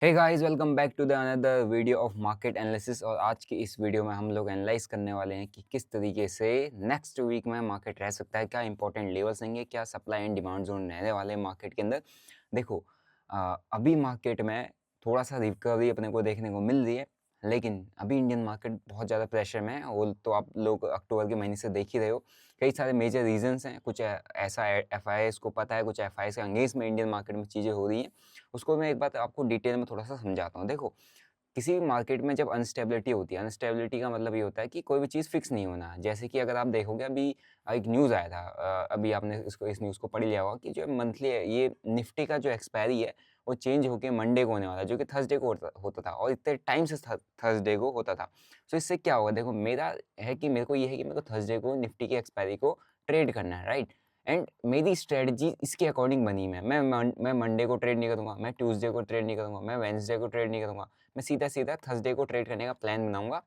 Hey guys welcome back to the another video of market analysis. और आज की इस वीडियो में हम लोग एनालाइज करने वाले हैं कि किस तरीके से नेक्स्ट वीक में मार्केट रह सकता है, क्या इंपॉर्टेंट लेवल्स होंगे, क्या सप्लाई एंड डिमांड जोन रहने वाले हैं मार्केट के अंदर। देखो, अभी मार्केट में थोड़ा सा रिकवरी अपने को देखने को मिल रही है, लेकिन अभी इंडियन मार्केट बहुत ज़्यादा प्रेशर में है। और तो आप लोग अक्टूबर के महीने से देख ही रहे हो, कई सारे मेजर रीजंस हैं। कुछ ऐसा एफ आई एस को पता है, कुछ एफ आई एस के अंगेंस्ट में इंडियन मार्केट में चीज़ें हो रही हैं। उसको मैं एक बात आपको डिटेल में थोड़ा सा समझाता हूँ। देखो, किसी भी मार्केट में जब अनस्टेबिलिटी होती है, अनस्टेबिलिटी का मतलब ये होता है कि कोई भी चीज़ फिक्स नहीं होना। जैसे कि अगर आप देखोगे, अभी एक न्यूज़ आया था, अभी आपने इस न्यूज़ को पढ़ लिया होगा कि जो मंथली ये निफ्टी का जो एक्सपायरी है वो चेंज होके मंडे को होने वाला है, जो कि थर्सडे को होता था, और इतने टाइम से थर्सडे को होता था। तो इससे क्या होगा, देखो मेरा है कि मेरे को ये है कि मेरे को थर्सडे को निफ्टी की एक्सपायरी को ट्रेड करना है, राइट। एंड मेरी स्ट्रेटजी इसके अकॉर्डिंग बनी मैं मंडे को ट्रेड नहीं करूँगा, मैं ट्यूसडे को ट्रेड नहीं करूँगा, मैं वेडनेसडे को ट्रेड नहीं करूँगा। मैं सीधा-सीधा थर्सडे को ट्रेड करने का प्लान बनाऊँगा।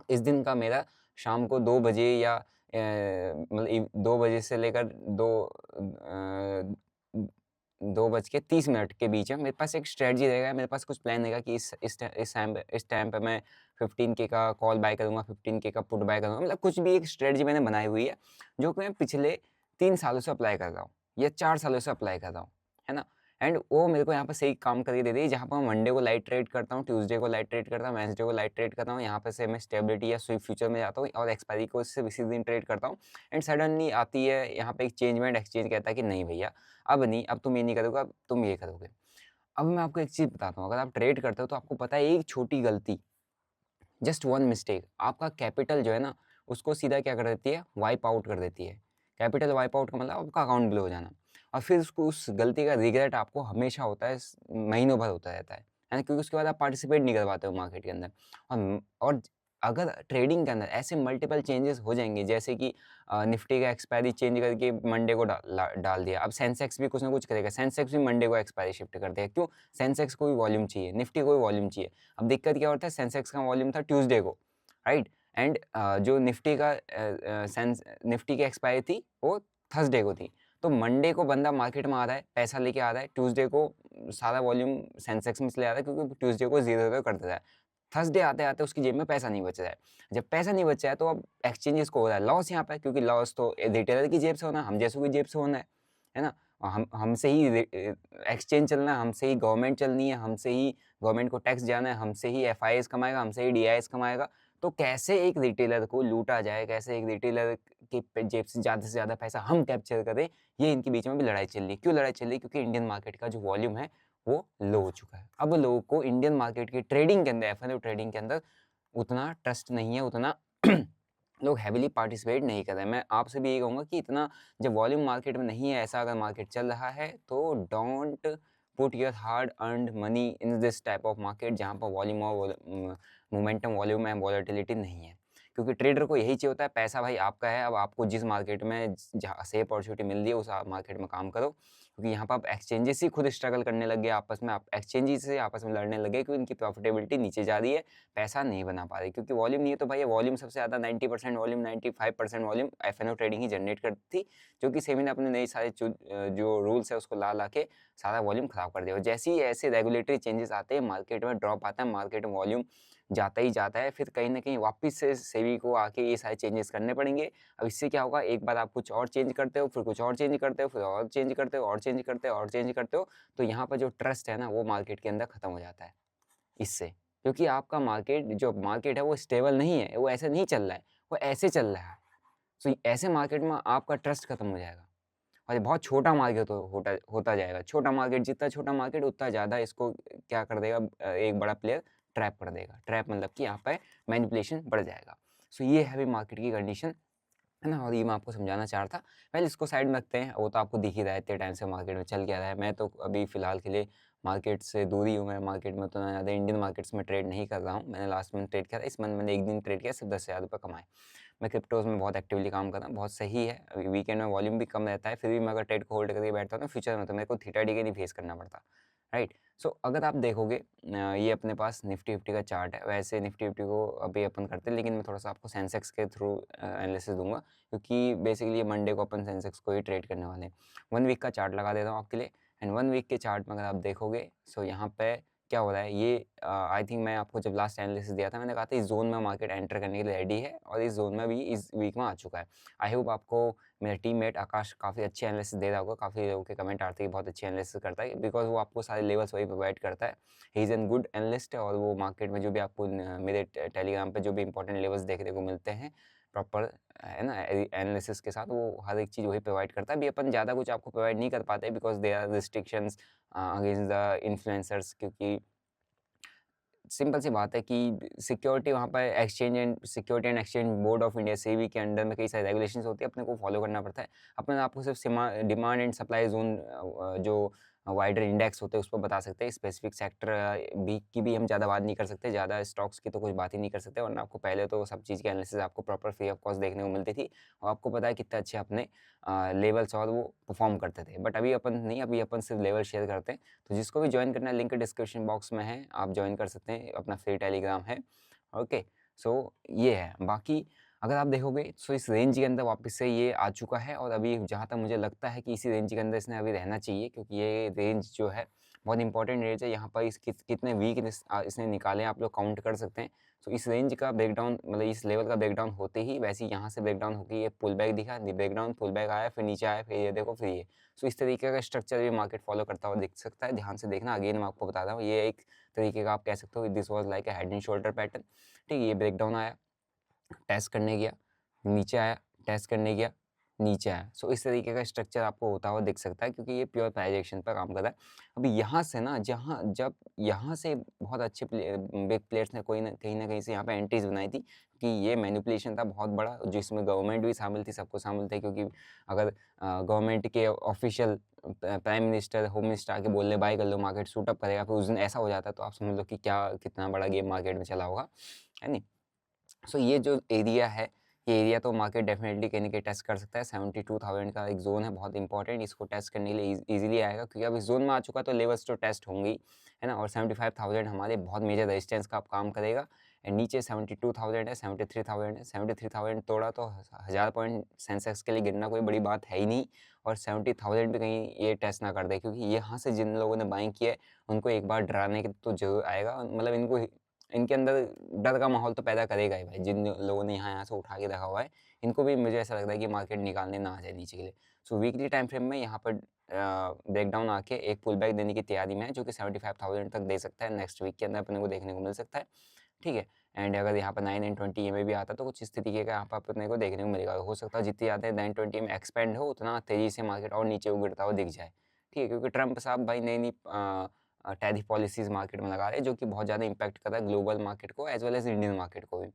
इस दिन का मेरा शाम को 2 बजे या मतलब 2 बजे से लेकर 2 बज के 30 मिनट के बीच में मेरे पास एक स्ट्रैटेजी रहेगा, मेरे पास कुछ प्लान रहेगा कि इस टाइम पे मैं 15 के का कॉल बाय करूँगा, 15 के का पुट बाय करूँगा। मतलब कुछ भी एक स्ट्रैटेजी मैंने बनाई हुई है, जो कि मैं पिछले 3 सालों से अप्लाई कर रहा हूँ या 4 सालों से अप्लाई कर रहा हूँ, है ना? एंड वो मेरे को यहाँ पे सही काम करके दे रही है, जहाँ पर मैं मंडे को लाइट ट्रेड करता हूँ, ट्यूसडे को लाइट ट्रेड करता हूँ, वेडनेसडे को लाइट ट्रेड करता हूँ। यहाँ पे से मैं स्टेबिलिटी या स्विंग फ्यूचर में जाता हूँ और एक्सपायरी को इससे इसी दिन ट्रेड करता हूँ। एंड सडनली आती है यहाँ पे एक चेंजमेंट, एक्सचेंज कहता है कि नहीं भैया, अब नहीं, अब तुम ये नहीं करोगे, अब तुम ये करोगे। अब मैं आपको एक चीज़ बताता हूँ, अगर आप ट्रेड करते हो तो आपको पता है एक छोटी गलती, जस्ट वन मिस्टेक आपका कैपिटल जो है ना, उसको सीधा क्या कर देती है, वाइप आउट कर देती है। कैपिटल वाइप आउट का मतलब आपका अकाउंट ब्लो हो जाना। और फिर उसको, उस गलती का रिग्रेट आपको हमेशा होता है, महीनों भर होता रहता है ना? क्योंकि उसके बाद आप पार्टिसिपेट नहीं कर पाते हो मार्केट के अंदर। और अगर ट्रेडिंग के अंदर ऐसे मल्टीपल चेंजेस हो जाएंगे, जैसे कि निफ्टी का एक्सपायरी चेंज करके मंडे को डाल दिया, अब सेंसेक्स भी कुछ ना कुछ करेगा, सेंसेक्स भी मंडे को एक्सपायरी शिफ्ट कर देगा। क्यों? सेंसेक्स को भी वॉल्यूम चाहिए, निफ्टी को भी वॉल्यूम चाहिए। अब दिक्कत क्या होता है, सेंसेक्स का वॉल्यूम था ट्यूसडे को, राइट। एंड जो निफ्टी की एक्सपायरी थी वो थर्सडे को थी। तो मंडे को बंदा मार्केट में आ रहा है, पैसा लेके आ रहा है, ट्यूसडे को सारा वॉल्यूम सेंसेक्स में चले आ रहा है, क्योंकि ट्यूसडे को जीरो जीरो कर देता है। थर्सडे आते आते उसकी जेब में पैसा नहीं बच रहा है। जब पैसा नहीं बचा है तो अब एक्सचेंजेस को हो रहा है लॉस यहाँ पे, क्योंकि लॉस तो रिटेलर की जेब से होना है, हम जैसों की जेब से होना है ना? और हम हमसे ही एक्सचेंज चलना है, हमसे ही गवर्नमेंट चलनी है, हमसे ही गवर्नमेंट को टैक्स जाना है, हमसे ही एफआईएस कमाएगा, हमसे ही डीआईएस कमाएगा। तो कैसे एक रिटेलर को लूटा जाए, कैसे एक रिटेलर की जेब से ज़्यादा पैसा हम कैप्चर करें, ये इनके बीच में भी लड़ाई चल रही है। क्यों लड़ाई चल रही है? क्योंकि इंडियन मार्केट का जो वॉल्यूम है वो लो हो चुका है। अब लोगों को इंडियन मार्केट की ट्रेडिंग के अंदर, एफ ट्रेडिंग के अंदर उतना ट्रस्ट नहीं है, उतना लोग हैविली पार्टिसिपेट नहीं कर रहे हैं। मैं आपसे भी यही कहूँगा कि इतना जब वॉल्यूम मार्केट में नहीं है, ऐसा अगर मार्केट चल रहा है, तो don't put your hard earned money in this type of market, जहाँ पर वॉल्यूम और मोमेंटम, वॉल्यूम एंड वॉलेटिलिटी नहीं है। क्योंकि ट्रेडर को यही चाहिए होता है, पैसा भाई आपका है, अब आपको जिस मार्केट में जहाँ से अपॉर्चुनिटी मिल रही है उस मार्केट में काम करो। क्योंकि यहाँ पर आप एक्सचेंजेस ही खुद स्ट्रगल करने लग गए आपस में, आप एक्सचेंजेस से आपस में लड़ने लगे क्योंकि इनकी प्रॉफिटेबिलिटी नीचे जा रही है, पैसा नहीं बना पा रही, क्योंकि वॉल्यूम नहीं है। तो भाई वॉल्यूम सबसे ज़्यादा 90% वॉल्यूम, 95% वॉल्यूम एफ ट्रेडिंग ही जनरेट करती थी, जो कि सेबी ने अपने नए सारे जो रूल्स है उसको ला के सारा वॉल्यूम खराब कर दिया। और जैसे ही ऐसे रेगुलेटरी चेंजेस आते हैं, मार्केट में ड्रॉप आता है, मार्केट में वॉल्यूम जाता ही जाता है, फिर कहीं ना कहीं वापस से सेबी को आके ये सारे चेंजेस करने पड़ेंगे। अब इससे क्या होगा, एक बार आप कुछ और चेंज करते हो, फिर कुछ और चेंज करते हो, फिर और चेंज करते हो, और चेंज करते हो, और चेंज करते हो, तो यहाँ पर जो ट्रस्ट है ना, वो मार्केट के अंदर खत्म हो जाता है इससे। क्योंकि आपका मार्केट, जो मार्केट है वो स्टेबल नहीं है, वो ऐसे नहीं चल रहा है, वो ऐसे चल रहा है। तो ऐसे मार्केट में आपका ट्रस्ट खत्म हो जाएगा और ये बहुत छोटा मार्केट होता होता जाएगा। छोटा मार्केट, जितना छोटा मार्केट उतना ज़्यादा इसको क्या कर देगा, एक बड़ा प्लेयर ट्रैप कर देगा। ट्रैप मतलब कि यहाँ पे मैनिपुलेशन बढ़ जाएगा। सो ये है अभी मार्केट की कंडीशन, है ना? और ये मैं आपको समझाना चाह रहा था। पहले इसको साइड में रखते हैं, वो तो आपको दिख ही रहा है इतने टाइम से मार्केट में चल क्या रहा है। मैं तो अभी फ़िलहाल के लिए मार्केट से दूर ही हूँ, मैं मार्केट में उतना ज़्यादा इंडियन मार्केट्स में ट्रेड नहीं कर रहा हूँ। मैंने लास्ट मंथ ट्रेड किया था, इस मंथ मैंने 1 दिन ट्रेड किया, सिर्फ 10,000 रुपये कमाए। मैं क्रिप्टोज़ में बहुत एक्टिवली काम कर रहा हूँ, बहुत सही है। अभी वीकेंड में वॉल्यूम भी कम रहता है, फिर भी मैं अगर ट्रेड को होल्ड करके बैठता हूँ, तो फ्यूचर में तो मेरे को थीटा डी के नहीं फेस करना पड़ता, राइट। सो अगर आप देखोगे, ये अपने पास निफ्टी फिफ्टी का चार्ट है। वैसे निफ्टी फिफ्टी को अभी अपन करते हैं, लेकिन मैं थोड़ा सा आपको सेंसेक्स के थ्रू एनालिसिस दूंगा, क्योंकि बेसिकली मंडे को अपन सेंसेक्स को ही ट्रेड करने वाले हैं। 1 वीक का चार्ट लगा देता हूँ आपके लिए। एंड 1 वीक के चार्ट में अगर आप देखोगे, सो यहाँ पे क्या हो रहा है ये आई थिंक मैं आपको जब लास्ट एनालिसिस दिया था मैंने कहा था इस जोन में मार्केट एंटर करने के लिए रेडी है और इस जोन में भी इस वीक में आ चुका है। आई होप आपको मेरा टीममेट आकाश काफ़ी अच्छी एनालिसिस दे रहा होगा, काफ़ी लोगों के कमेंट आते हैं कि बहुत अच्छी एनालिसिस करता है बिकॉज वो आपको सारे लेवल्स वही प्रोवाइड करता है। He is an good analyst और वो मार्केट में जो भी आपको मेरे टेलीग्राम पे जो भी इंपॉर्टेंट लेवल्स देखने को मिलते हैं प्रॉपर है ना एनालिसिस के साथ, वो हर एक चीज़ वही प्रोवाइड करता है। अभी अपन ज़्यादा कुछ आपको प्रोवाइड नहीं कर पाते because they are restrictions against the influencers, क्योंकि सिंपल सी बात है कि सिक्योरिटी वहाँ पर security and exchange board of India SEBI के अंडर में कई सारी रेगुलेशंस होती है, अपने को फॉलो करना पड़ता है। अपने आपको सिर्फ डिमांड एंड सप्लाई जोन जो वाइडर इंडेक्स होते हैं उस पर बता सकते हैं। स्पेसिफिक सेक्टर भी हम ज़्यादा बात नहीं कर सकते, ज़्यादा स्टॉक्स की तो कुछ बात ही नहीं कर सकते, वरना आपको पहले तो सब चीज़ की एनालिसिस आपको प्रॉपर फ्री ऑफ कॉस्ट देखने को मिलती थी और आपको पता है कितने अच्छे अपने लेवल्स और वो परफॉर्म करते थे। बट अभी अपन नहीं, अभी अपन सिर्फ लेवल शेयर करते हैं। तो जिसको भी ज्वाइन करना है लिंक डिस्क्रिप्शन बॉक्स में है, आप ज्वाइन कर सकते हैं, अपना फ्री टेलीग्राम है। ओके, सो ये है। बाकी अगर आप देखोगे तो इस रेंज के अंदर वापस से ये आ चुका है और अभी जहाँ तक मुझे लगता है कि इसी रेंज के अंदर इसने अभी रहना चाहिए, क्योंकि ये रेंज जो है बहुत इंपॉर्टेंट रेंज है। यहाँ पर कितने वीक इसने निकाले आप लोग काउंट कर सकते हैं। तो इस रेंज का ब्रेकडाउन, मतलब इस लेवल का ब्रेकडाउन होते ही वैसे ही यहाँ से ब्रेकडाउन होकर ये पुल बैक दिखा, ब्रेकडाउन पुल बैक आया, फिर नीचे आया, फिर ये देखो, फिर ये। सो इस तरीके का स्ट्रक्चर भी मार्केट फॉलो करता हुआ दिख सकता है। ध्यान से देखना, अगेन मैं आपको बता रहा हूँ, ये एक तरीके का आप कह सकते हो this was like a head and shoulder pattern. ठीक है, ये ब्रेकडाउन आया, टेस्ट करने गया, नीचे आया, टेस्ट करने गया, नीचे आया। सो इस तरीके का स्ट्रक्चर आपको होता हुआ दिख सकता है, क्योंकि ये प्योर प्राइस एक्शन पर काम कर रहा है। अभी यहाँ से ना, जब यहाँ से बहुत अच्छे बिग प्लेयर्स ने कहीं ना कहीं से यहाँ पे एंट्रीज बनाई थी, कि ये मैनिपुलेशन था बहुत बड़ा, जिसमें गवर्नमेंट भी शामिल थी, सबको शामिल थे। क्योंकि अगर गवर्नमेंट के official prime minister, home minister आके बोलने बाय कर लो, मार्केट शूटअप करेगा, फिर उस दिन ऐसा हो जाता है, तो आप समझ लो कि क्या कितना बड़ा गेम मार्केट में चला होगा, है नहीं। सो ये जो एरिया है, ये एरिया तो मार्केट डेफिनेटली कहीं ना कहीं टेस्ट कर सकता है। 72,000 का एक जोन है बहुत इंपॉर्टेंट, इसको टेस्ट करने के लिए इजीली आएगा, क्योंकि अब इस जोन में आ चुका तो लेवल्स तो टेस्ट होंगे ही, है ना। और 75,000 हमारे बहुत मेजर रेजिस्टेंस का आप काम करेगा। एंड नीचे 72,000 है, 73,000 है। 73,000 तोड़ा तो 1000 पॉइंट सेंसेक्स के लिए गिरना कोई बड़ी बात है ही नहीं। और 70,000 भी कहीं ये टेस्ट ना कर दे, क्योंकि यहाँ से जिन लोगों ने बाइंग किया है उनको एक बार डराने के तो जरूर आएगा। मतलब इनके अंदर डर का माहौल तो पैदा करेगा ही भाई, जिन लोगों ने यहाँ से उठा के रखा हुआ है, इनको भी मुझे ऐसा लगता है कि मार्केट निकालने ना आ जाए नीचे के लिए। सो वीकली टाइम फ्रेम में यहाँ पर ब्रेकडाउन आके एक पुल बैक देने की तैयारी में है, जो कि 75,000 तक दे सकता है। नेक्स्ट वीक के अंदर अपने को देखने को मिल सकता है, ठीक है। एंड अगर यहाँ पर 9 एंड 20 में भी आता तो कुछ इस तरीके का यहाँ पर अपने को देखने को मिलेगा। हो सकता है जितनी ज़्यादा 9-20 में एक्सपेंड हो, उतना तेज़ी से मार्केट और नीचे गिरता हुआ दिख जाए, ठीक है। क्योंकि ट्रंप साहब भाई नई नई टैरिफ पॉलिसीज़ मार्केट में लगा रहे हैं, जो कि बहुत ज़्यादा इंपैक्ट कर रहा है ग्लोबल मार्केट को as well as Indian market को भी।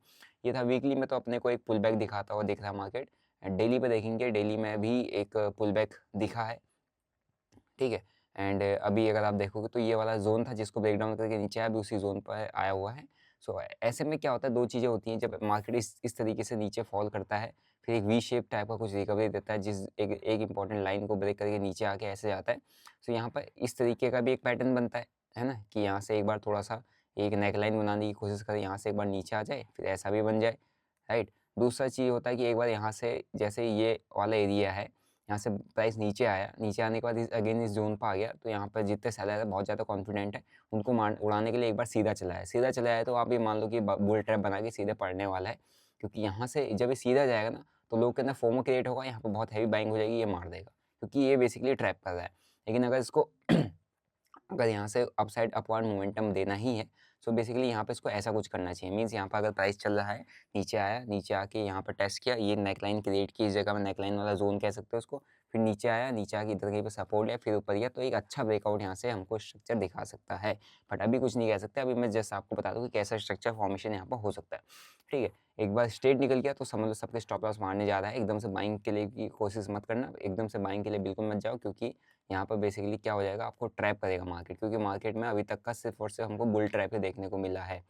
ये था वीकली में, तो अपने को एक पुल बैक दिखाता हुआ दिख रहा है मार्केट। डेली पे देखेंगे, डेली में भी एक पुल बैक दिखा है, ठीक है। एंड अभी अगर आप देखोगे तो ये वाला जोन था जिसको ब्रेकडाउन करके नीचे आया, अभी उसी जोन पर आया हुआ है। सो ऐसे में क्या होता है, दो चीज़ें होती हैं जब मार्केट इस तरीके से नीचे फॉल करता है, फिर एक वी शेप टाइप का कुछ रिकवरी देता है, जिस एक इंपॉर्टेंट लाइन को ब्रेक करके नीचे आके ऐसे जाता है। सो यहाँ पर इस तरीके का भी एक पैटर्न बनता है ना, कि यहाँ से एक बार थोड़ा सा एक नेक लाइन बनाने की कोशिश करें, यहाँ से एक बार नीचे आ जाए, फिर ऐसा भी बन जाए, राइट। दूसरा चीज़ होता है कि एक बार यहाँ से जैसे ये वाला एरिया है, यहाँ से प्राइस नीचे आया, नीचे आने के बाद अगेन इस जोन पर आ गया, तो यहाँ पर जितने सेलर है बहुत ज़्यादा कॉन्फिडेंट है, उनको उड़ाने के लिए एक बार सीधा चला है। सीधा चला है तो आप ये मान लो कि बुल ट्रैप बना के सीधे पड़ने वाला है, क्योंकि यहाँ से जब ये सीधा जाएगा ना, तो लोग के अंदर फोमो क्रिएट होगा, यहाँ पर बहुत हैवी बाइंग हो जाएगी, ये मार देगा, क्योंकि ये बेसिकली ट्रैप कर रहा है। लेकिन अगर इसको अगर यहाँ से अपसाइड अपवर्ड मोमेंटम देना ही है, सो बेसिकली यहाँ पे इसको ऐसा कुछ करना चाहिए। मीन्स यहाँ पर अगर प्राइस चल रहा है, नीचे आया, नीचे आके यहाँ पर टेस्ट किया, ये नेकलाइन क्रिएट की, इस जगह में नेकलाइन वाला जोन कह सकते हो उसको, फिर नीचे आया, नीचे आके इधर कहीं पे सपोर्ट लिया, फिर ऊपर गया, तो एक अच्छा ब्रेकआउट यहाँ से हमको स्ट्रक्चर दिखा सकता है। बट अभी कुछ नहीं कह सकते, अभी मैं जस्ट आपको बता दूँ कि कैसा स्ट्रक्चर फॉर्मेशन यहाँ पर हो सकता है, ठीक है। एक बार स्ट्रेट निकल गया तो समझ लो सबके स्टॉप लॉस मारने जा रहा है। एकदम से बाइंग के लिए की कोशिश मत करना, एकदम से बाइंग के लिए बिल्कुल मत जाओ, क्योंकि यहाँ पर बेसिकली क्या हो जाएगा, आपको ट्रैप करेगा मार्केट, क्योंकि मार्केट में अभी तक का सिर्फ और सिर्फ हमको बुल ट्रैप ही देखने को मिला है।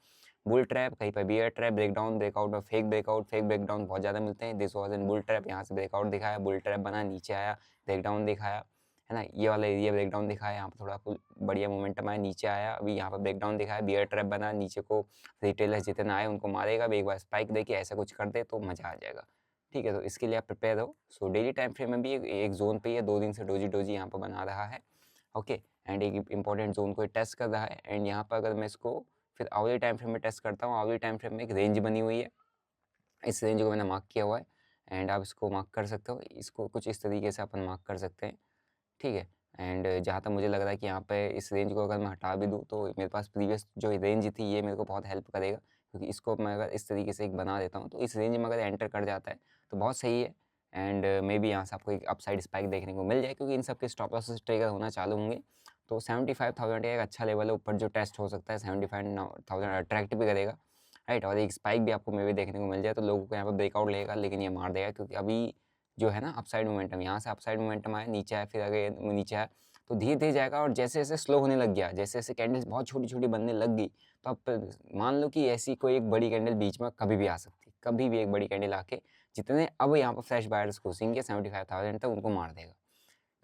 बुल ट्रैप, कहीं पर बियर ट्रैप, ब्रेकडाउन, ब्रेकआउट और फेक ब्रेकडाउन बहुत ज़्यादा मिलते हैं। This was an bull trap, यहाँ से ब्रेकआउट दिखाया, बुल ट्रैप बना, नीचे आया, ब्रेकडाउन दिखाया, है ना। ये वाला एरिया ब्रेकडाउन दिखाया, यहाँ पर थोड़ा बढ़िया मोमेंटम आया, नीचे आया, अभी यहाँ पर ब्रेकडाउन दिखाया, बियर ट्रैप बना, नीचे को रिटेलर्स जितने आए उनको मारेगा, अभी एक बार स्पाइक देखिए ऐसा कुछ कर दे तो मज़ा आ जाएगा, ठीक है। तो इसके लिए आप प्रिपेयर हो। सो डेली टाइम फ्रेम में भी एक जोन पे ही है, 2 दिन से डोजी यहाँ पर बना रहा है, ओके। एंड एक इंपॉर्टेंट जोन को टेस्ट कर रहा है। एंड यहाँ पर अगर मैं इसको फिर आवली टाइम फ्रेम में टेस्ट करता हूँ, आवली टाइम फ्रेम में एक रेंज बनी हुई है, इस रेंज को मैंने मार्क किया हुआ है एंड आप इसको मार्क कर सकते हो, इसको कुछ इस तरीके से अपन मार्क कर सकते हैं, ठीक है। एंड जहाँ तक मुझे लग रहा है कि यहाँ पे इस रेंज को अगर मैं हटा भी दूँ तो मेरे पास प्रीवियस जो रेंज थी ये मेरे को बहुत हेल्प करेगा, क्योंकि इसको मैं अगर इस तरीके से एक बना देता हूँ तो इस रेंज में अगर एंटर कर जाता है तो बहुत सही है। एंड मे बी यहाँ से आपको एक अपसाइड स्पाइक देखने को मिल जाए, क्योंकि इन सब के स्टॉप लॉसेस ट्रिगर होना चालू होंगे। तो 75,000 एक अच्छा लेवल है ऊपर जो टेस्ट हो सकता है, 75,000 अट्रैक्ट भी करेगा, राइट। और एक स्पाइक भी आपको मे बी देखने को मिल जाए तो लोगों को यहाँ पर ब्रेकआउट लेगा, लेकिन ये मार देगा, क्योंकि अभी जो है ना अपसाइड मोमेंटम, यहाँ से अपसाइड मोमेंटम आया, नीचे आया, फिर आगे नीचे आया, तो धीरे धीरे जाएगा। और जैसे जैसे स्लो होने लग गया, जैसे जैसे कैंडल्स बहुत छोटी छोटी बनने लग गई, तो अब मान लो कि ऐसी कोई एक बड़ी कैंडल बीच में कभी भी आ सकती, कभी भी एक बड़ी कैंडल आके जितने अब यहाँ पर फ्रेश बायर्स घुसेंगे 75,000 तक, उनको मार देगा।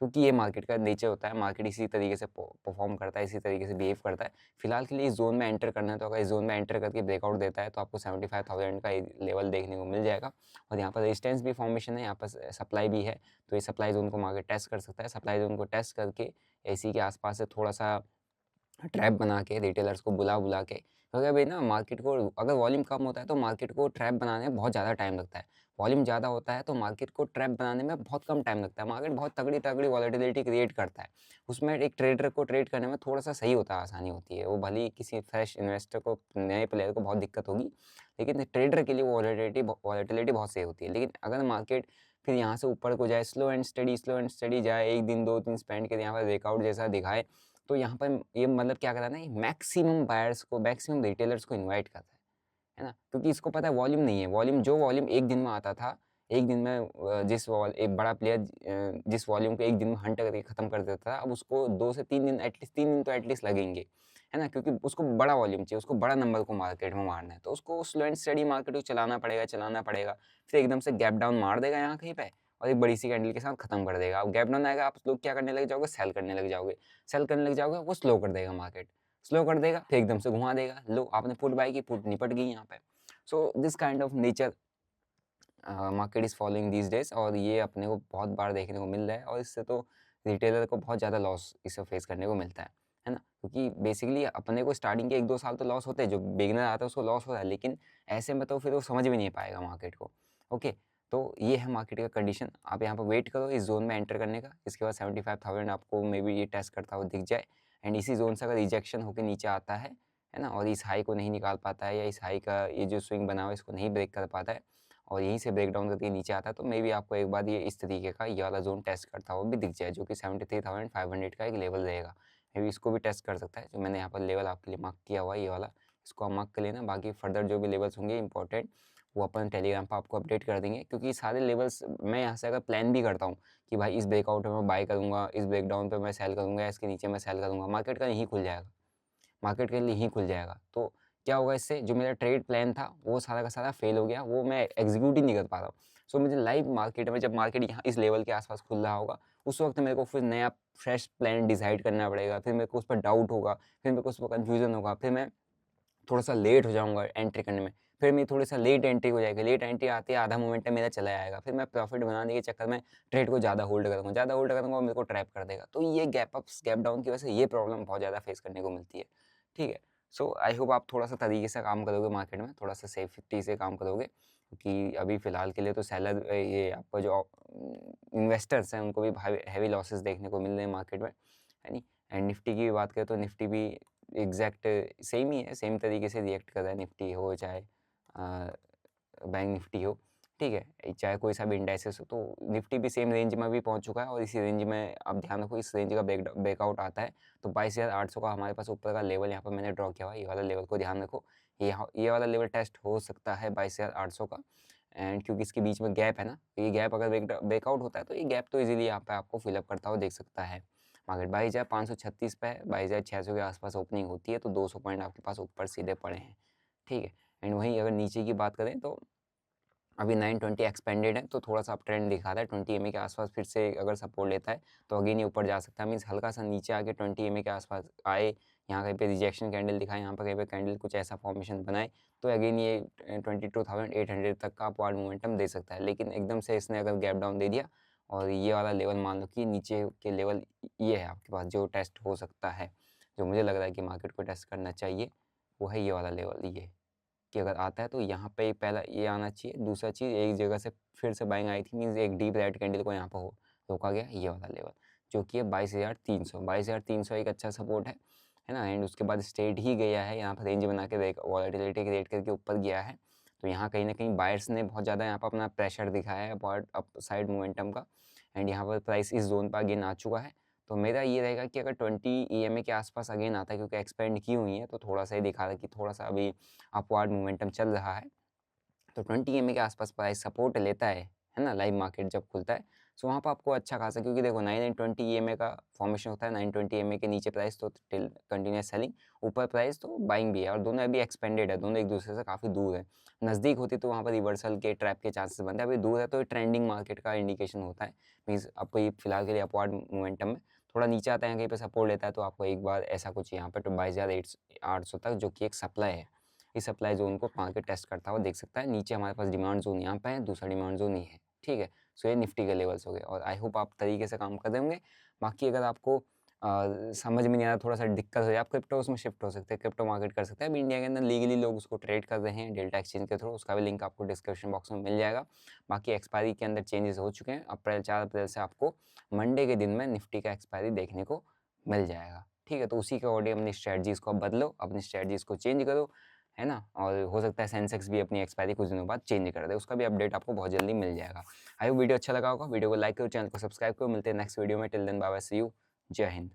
क्योंकि ये मार्केट का नेचर होता है, मार्केट इसी तरीके से परफॉर्म करता है, इसी तरीके से बिहेव करता है। फिलहाल के लिए इस जोन में एंटर करना है, तो अगर इस जोन में एंटर करके ब्रेकआउट देता है तो आपको 75,000 का लेवल देखने को मिल जाएगा। और यहाँ पर रेजिस्टेंस भी फॉर्मेशन है, यहाँ पर सप्लाई भी है, तो ये सप्लाई जोन को मार्केट टेस्ट कर सकता है। सप्लाई जोन को टेस्ट करके इसी के आसपास से थोड़ा सा ट्रैप बना के रिटेलर्स को बुला बुला के, क्योंकि भाई ना मार्केट को अगर वॉल्यूम कम होता है तो मार्केट को ट्रैप बनाने में बहुत ज़्यादा टाइम लगता है, वॉल्यूम ज़्यादा होता है तो मार्केट को ट्रैप बनाने में बहुत कम टाइम लगता है। मार्केट बहुत तगड़ी तगड़ी वॉलेटिलिटी क्रिएट करता है, उसमें एक ट्रेडर को ट्रेड करने में थोड़ा सा सही होता है, आसानी होती है। वो भले ही किसी फ्रेश इन्वेस्टर को, नए प्लेयर को बहुत दिक्कत होगी, लेकिन ट्रेडर के लिए वॉलेटिलिटी बहुत सही होती है। लेकिन अगर मार्केट फिर यहाँ से ऊपर को जाए, स्लो एंड स्टडी जाए, एक दिन दो दिन स्पेंड के यहाँ पर ब्रेकआउट जैसा दिखाए, तो यहाँ पर ये मतलब क्या कर रहा है ना, ये मैक्सिमम बायर्स को, मैक्सिमम रिटेलर्स को इनवाइट करता है ना। क्योंकि इसको पता है वॉल्यूम नहीं है, वॉल्यूम एक दिन में आता था, एक दिन में एक बड़ा प्लेयर जिस वॉल्यूम को एक दिन में हंट करके खत्म कर देता था, अब उसको 2 से 3 दिन एटलीस्ट, 3 दिन तो एटलीस्ट लगेंगे, है ना। क्योंकि उसको बड़ा वॉल्यूम चाहिए, उसको बड़ा नंबर को मार्केट में मारना है, तो उसको स्लो एंड स्टडी मार्केट को चलाना पड़ेगा। फिर एकदम से गैप डाउन मार देगा यहाँ कहीं पे और एक बड़ी सी कैंडल के साथ खत्म कर देगा। अब गैप डाउन आएगा, आप लोग क्या करने लग जाओगे, सेल करने लग जाओगे, वो स्लो कर देगा मार्केट, स्लो कर देगा, फिर एकदम से घुमा देगा, लो आपने पुट बाय की, पुट निपट गई यहाँ पे। So this kind of nature market is following these days, और ये अपने को बहुत बार देखने को मिल रहा है, और इससे तो रिटेलर को बहुत ज़्यादा लॉस इससे फेस करने को मिलता है ना। क्योंकि बेसिकली अपने को स्टार्टिंग के 1-2 साल तो लॉस होते हैं, जो बिगिनर आता है उसको लॉस होता है, लेकिन ऐसे में तो फिर वो समझ भी नहीं पाएगा मार्केट को। ओके, तो ये है मार्केट का कंडीशन। आप यहाँ पर वेट करो इस जोन में एंटर करने का, इसके बाद 75,000 आपको मे बी ये टेस्ट करता हुआ दिख जाए, एंड इसी जोन से अगर रिजेक्शन होकर नीचे आता है ना, और इस हाई को नहीं निकाल पाता है, या इस हाई का ये जो स्विंग बना हुआ है इसको नहीं ब्रेक कर पाता है, और यहीं से ब्रेक डाउन करके नीचे आता है, तो मे बी आपको एक बार ये इस तरीके का ये वाला जोन टेस्ट करता हुआ भी दिख जाए, जो कि 73,500 का एक लेवल रहेगा। मे बी इसको भी टेस्ट कर सकता है, जो मैंने यहाँ पर लेवल आपके लिए मार्क किया हुआ है, ये वाला, इसको आप मार्क कर लेना। बाकी फर्दर जो भी लेवल्स होंगे इंपॉर्टेंट, वो अपन टेलीग्राम पर आपको अपडेट कर देंगे, क्योंकि सारे लेवल्स मैं यहाँ से अगर प्लान भी करता हूँ कि भाई इस ब्रेकआउट में मैं बाय करूँगा, इस ब्रेकडाउन पर मैं सेल करूँगा, इसके नीचे मैं सेल करूँगा, मार्केट का यहीं खुल जाएगा, मार्केट के लिए ही खुल जाएगा। तो क्या होगा इससे, जो मेरा ट्रेड प्लान था वो सारा का सारा फेल हो गया, वो मैं एग्जीक्यूट ही नहीं कर पा रहा हूँ। सो मुझे लाइव मार्केट में, जब मार्केट यहाँ इस लेवल के आसपास खुल रहा होगा, उस वक्त मेरे को फिर नया फ्रेश प्लान डिसाइड करना पड़ेगा, फिर मेरे को उस पर डाउट होगा, फिर मेरे को उस पर कन्फ्यूजन होगा, फिर मैं थोड़ा सा लेट हो जाऊँगा एंट्री करने में, फिर मेरी थोड़ी सा लेट एंट्री हो जाएगी, लेट एंट्री आते ही आधा मोमेंटम मेरा चला जाएगा, फिर मैं प्रॉफिट बनाने के चक्कर में ट्रेड को ज़्यादा होल्ड करूँगा और मेरे को ट्रैप कर देगा। तो ये गैप अप्स, गैप डाउन की वजह से ये प्रॉब्लम बहुत ज़्यादा फेस करने को मिलती है, ठीक है। सो आई होप आप थोड़ा सा तरीके से काम करोगे मार्केट में, थोड़ा सा सेफ्टी से काम करोगे, क्योंकि अभी फ़िलहाल के लिए तो सेलर, ये आपका जो इन्वेस्टर्स हैं उनको भी हैवी लॉसेस देखने को मिल रहे हैं मार्केट में, है नहीं। एंड निफ्टी की भी बात करें तो निफ्टी भी एग्जैक्ट सेम ही है, सेम तरीके से रिएक्ट कर रहा है, निफ्टी हो चाहे बैंक निफ्टी हो, ठीक है, चाहे कोई सा भी इंडाइसेस हो, तो निफ्टी भी सेम रेंज में भी पहुंच चुका है, और इसी रेंज में आप ध्यान रखो, इस रेंज का ब्रेकआउट आता है तो 22,800 का हमारे पास ऊपर का लेवल यहाँ पर मैंने ड्रॉ किया हुआ है, ये वाला लेवल को ध्यान रखो, ये वाला लेवल टेस्ट हो सकता है 22,800 का। एंड क्योंकि इसके बीच में गैप है ना, तो ये गैप अगर ब्रेकआउट होता है तो ये गैप तो इजीली यहाँ पे आपको फिलअप करता हुआ देख सकता है। मार्केट 22,536 पे है, 22,600 के आसपास ओपनिंग होती है, तो 200 पॉइंट आपके पास ऊपर सीधे पड़े हैं, ठीक है। एंड वहीं अगर नीचे की बात करें तो अभी 920 एक्सपेंडेड है, तो थोड़ा सा अप ट्रेंड दिखा रहा है, 20 EMA के आसपास फिर से अगर सपोर्ट लेता है तो अगेन ये ऊपर जा सकता है। मीन्स हल्का सा नीचे आके 20 EMA के आसपास आए, यहाँ कहीं पे रिजेक्शन कैंडल दिखाए, यहाँ पर कहीं पे कैंडल कुछ ऐसा फॉर्मेशन बनाए, तो अगेन ये 22,800 तक का अपवार्ड मोमेंटम दे सकता है। लेकिन एकदम से इसने अगर गैप डाउन दे दिया और ये वाला लेवल मान लो कि नीचे के लेवल ये है आपके पास जो टेस्ट हो सकता है, जो मुझे लग रहा है कि मार्केट को टेस्ट करना चाहिए, वो है ये वाला लेवल, ये कि अगर आता है तो यहाँ पे पहला ये आना चाहिए। दूसरा चीज़, एक जगह से फिर से बाइंग आई थी, मीन्स एक डीप रेड कैंडल को यहाँ पर रोका गया, ये वाला लेवल जो कि है 22,300। 22,300 एक अच्छा सपोर्ट है ना। एंड उसके बाद स्ट्रेट ही गया है, यहाँ पर रेंज बना के वॉलेटिलिटी क्रिएट करके ऊपर गया है। तो यहाँ कहीं ना कहीं बायर्स ने बहुत ज़्यादा यहाँ पर अपना प्रेशर दिखाया है बहुत अप साइड मोमेंटम का। एंड यहाँ पर प्राइस इस जोन पर अगेन आ चुका है। तो मेरा ये रहेगा कि अगर 20 EMA के आसपास अगेन आता है, क्योंकि एक्सपेंड की हुई है, तो थोड़ा सा ही दिखा रहा है कि थोड़ा सा अभी अपवार्ड मोमेंटम चल रहा है। तो 20 EMA के आसपास प्राइस सपोर्ट लेता है ना, लाइव मार्केट जब खुलता है। सो वहाँ पर आपको अच्छा खासा, क्योंकि देखो 920 EMA का फॉर्मेशन होता है, 920 EMA के नीचे प्राइस तो टिल कंटिन्यूस सेलिंग, ऊपर प्राइस तो बाइंग भी है, और दोनों अभी एक्सपेंडेड है, दोनों एक दूसरे से काफ़ी दूर है। नज़दीक होती तो वहाँ पर रिवर्सल के ट्रैप के चांसेस बनते हैं, अभी दूर है तो ट्रेंडिंग मार्केट का इंडिकेशन होता है। मीन्स आपको ये फिलहाल के लिए अपवार्ड मोमेंटम में थोड़ा नीचे आता है, कहीं पर सपोर्ट लेता है, तो आपको एक बार ऐसा कुछ यहाँ पर तो 22,800 तक, जो कि एक सप्लाई है, इस सप्लाई जोन को मार्केट टेस्ट करता हुआ देख सकता है। नीचे हमारे पास डिमांड जोन यहाँ पे है, दूसरा डिमांड जोन ये है, ठीक है। सो ये निफ्टी के लेवल्स हो गए, और आई होप आप तरीके से काम कर देंगे। बाकी अगर आपको समझ में नहीं आ रहा, थोड़ा सा दिक्कत हो जाए, आप क्रिप्टोज में शिफ्ट हो सकते हैं, क्रिप्टो मार्केट कर सकते हैं। अभी इंडिया के अंदर लीगली लोग उसको ट्रेड कर रहे हैं डेल्टा एक्सचेंज के थ्रू, उसका भी लिंक आपको डिस्क्रिप्शन बॉक्स में मिल जाएगा। बाकी एक्सपायरी के अंदर चेंजेस हो चुके हैं, 4 अप्रैल से आपको मंडे के दिन में निफ्टी का एक्सपायरी देखने को मिल जाएगा, ठीक है। तो उसी के अकॉर्डिंग अपनी स्ट्रेटजीज को बदलो, अपनी स्ट्रेटजीज को चेंज करो, है ना। और हो सकता है सेंसेक्स भी अपनी एक्सपायरी कुछ दिनों बाद चेंज कर दे, उसका भी अपडेट आपको बहुत जल्दी मिल जाएगा। आई होप वीडियो अच्छा लगा होगा, वीडियो को लाइक करो, चैनल को सब्सक्राइब करो। मिलते हैं नेक्स्ट वीडियो में, till then bye bye, see you, जय हिंद।